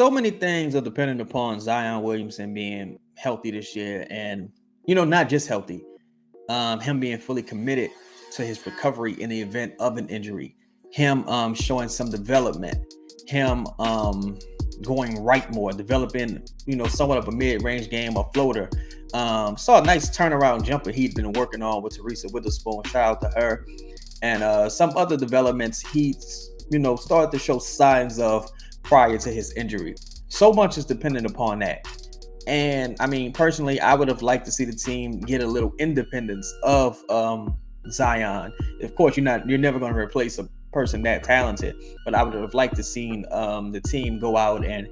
so many things are dependent upon Zion Williamson being healthy this year, and not just healthy, him being fully committed to his recovery in the event of an injury, him showing some development, him going right more, developing somewhat of a mid-range game, a floater. Saw a nice turnaround jumper he'd been working on with Teresa Witherspoon. Shout out to her. And some other developments he's started to show signs of prior to his injury. So much is dependent upon that. And I mean, personally, I would have liked to see the team get a little independence of Zion. Of course, you're never going to replace a person that talented, but I would have liked to see the team go out and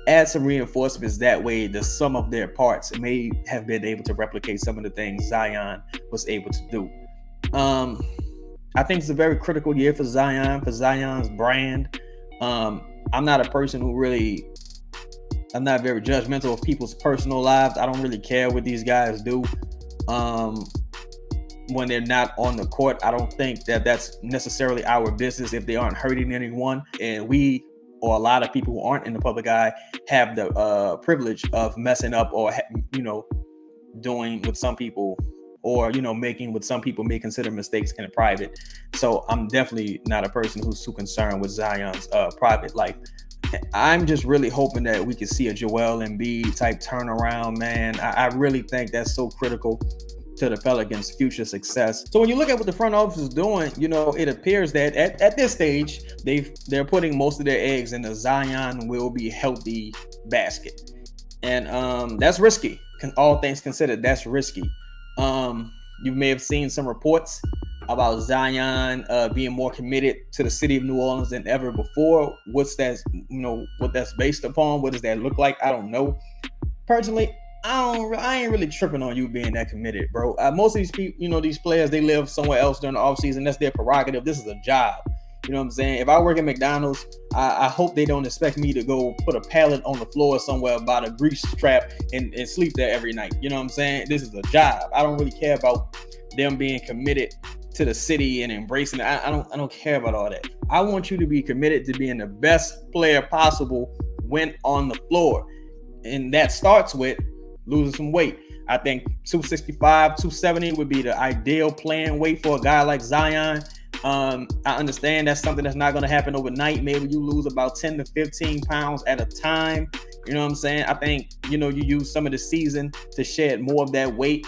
add some reinforcements. That way, the sum of their parts may have been able to replicate some of the things Zion was able to do. I think it's a very critical year for Zion, for Zion's brand. I'm not a person I'm not very judgmental of people's personal lives. I don't really care what these guys do when they're not on the court. I don't think that that's necessarily our business if they aren't hurting anyone. And we, or a lot of people who aren't in the public eye, have the privilege of messing up or, doing what some people, or, making what some people may consider mistakes in private. So I'm definitely not a person who's too concerned with Zion's private life. I'm just really hoping that we can see a Joel Embiid type turnaround, man. I really think that's so critical to the Pelicans' future success. So when you look at what the front office is doing, it appears that at this stage, they're putting most of their eggs in the Zion will be healthy basket. And that's risky. All things considered, that's risky. You may have seen some reports about Zion being more committed to the city of New Orleans than ever before. What's that? What that's based upon? What does that look like? I don't know. Personally, I ain't really tripping on you being that committed, bro. Most of these people, these players, they live somewhere else during the offseason. That's their prerogative. This is a job. You know what I'm saying? If I work at McDonald's, I hope they don't expect me to go put a pallet on the floor somewhere about a grease trap and sleep there every night. You know what I'm saying? This is a job. I don't really care about them being committed to the city and embracing it. I don't care about all that. I want you to be committed to being the best player possible when on the floor. And that starts with losing some weight. I think 265, 270 would be the ideal playing weight for a guy like Zion. I understand that's something that's not going to happen overnight. Maybe you lose about 10 to 15 pounds at a time. You know what I'm saying? I think, you use some of the season to shed more of that weight.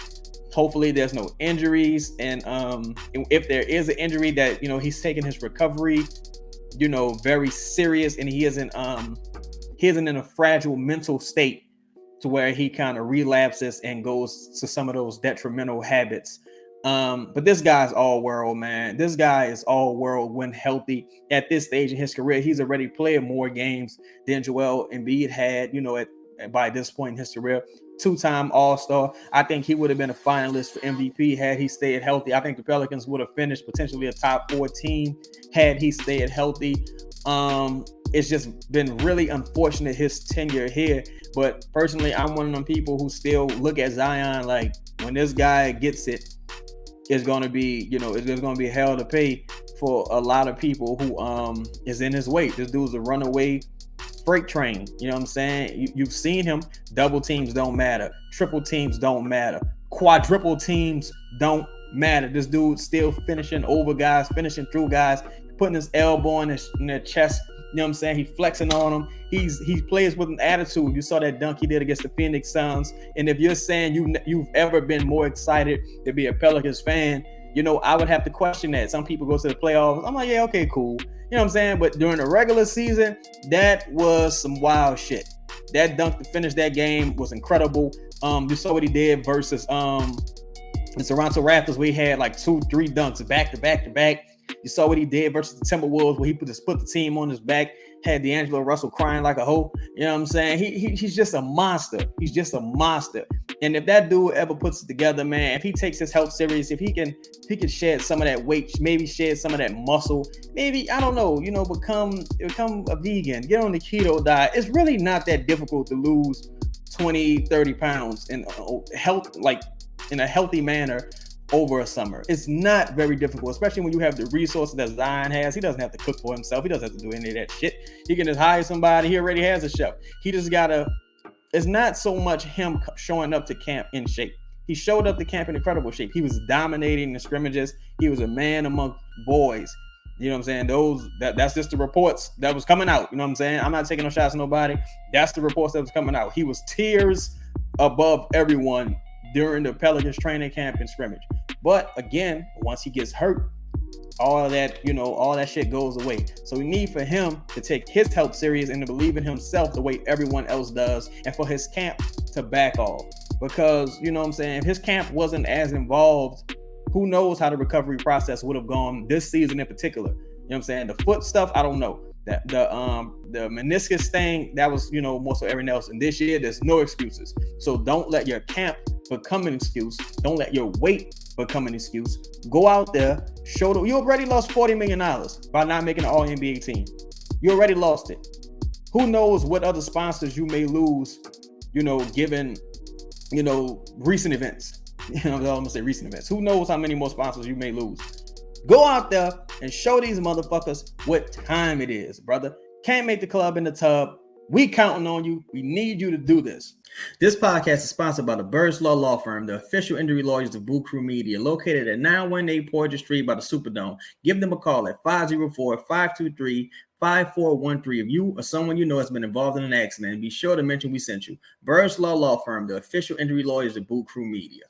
Hopefully there's no injuries. And if there is an injury that, he's taking his recovery, very serious, and he isn't in a fragile mental state to where he kind of relapses and goes to some of those detrimental habits. But this guy's all world, man. This guy is all world when healthy. At this stage in his career, he's already played more games than Joel Embiid had, by this point in his career. Two-time All-Star. I think he would have been a finalist for MVP had he stayed healthy. I think the Pelicans would have finished potentially a top 4 team had he stayed healthy. It's just been really unfortunate his tenure here. But personally, I'm one of them people who still look at Zion like when this guy gets it, it's going to be, it's going to be hell to pay for a lot of people who is in his way. This dude's a runaway freight train. You know what I'm saying? You've seen him. Double teams don't matter. Triple teams don't matter. Quadruple teams don't matter. This dude's still finishing over guys, finishing through guys, putting his elbow in their chest. You know what I'm saying? He flexing on them. He plays with an attitude. You saw that dunk he did against the Phoenix Suns. And if you're saying you've ever been more excited to be a Pelicans fan, I would have to question that. Some people go to the playoffs. I'm like, yeah, okay, cool. You know what I'm saying? But during the regular season, that was some wild shit. That dunk to finish that game was incredible. You saw what he did versus the Toronto Raptors, where he had like 2-3 dunks back to back to back. You saw what he did versus the Timberwolves, where he just put the team on his back, had D'Angelo Russell crying like a hoe. You know what I'm saying? He's just a monster. He's just a monster. And if that dude ever puts it together, man, if he takes his health serious, if he can shed some of that weight, maybe shed some of that muscle, maybe, I don't know, become a vegan, get on the keto diet. It's really not that difficult to lose 20, 30 pounds in health, like in a healthy manner. over a summer. It's not very difficult, especially when you have the resources that Zion has. He doesn't have to cook for himself. He doesn't have to do any of that shit. He can just hire somebody. He already has a chef. He just gotta. It's not so much him showing up to camp in shape. He showed up to camp in incredible shape. He was dominating the scrimmages. He was a man among boys. You know what I'm saying? That's just the reports that was coming out. You know what I'm saying? I'm not taking no shots at nobody. That's the reports that was coming out. He was tiers above everyone during the Pelicans training camp and scrimmage. But again, once he gets hurt, all that shit goes away. So we need for him to take his help serious and to believe in himself the way everyone else does, and for his camp to back off. Because, you know what I'm saying, if his camp wasn't as involved, who knows how the recovery process would have gone this season in particular. You know what I'm saying? The foot stuff, I don't know. That the meniscus thing, that was, more so everything else. And this year, there's no excuses. So don't let your camp become an excuse. Don't let your weight become an excuse. Go out there, you already lost $40 million by not making an All-NBA team. You already lost it. Who knows what other sponsors you may lose, given, recent events. I'm gonna say recent events. Who knows how many more sponsors you may lose. Go out there and show these motherfuckers what time it is, brother. Can't make the club in the tub. We counting on you. We need you to do this. This podcast is sponsored by the Birdsall Law Firm, the official injury lawyers of Boot Krewe Media, located at 918 Porter Street by the Superdome. Give them a call at 504-523-5413 if you or someone you know has been involved in an accident, and be sure to mention we sent you. Birdsall Law Firm, the official injury lawyers of Boot Krewe Media.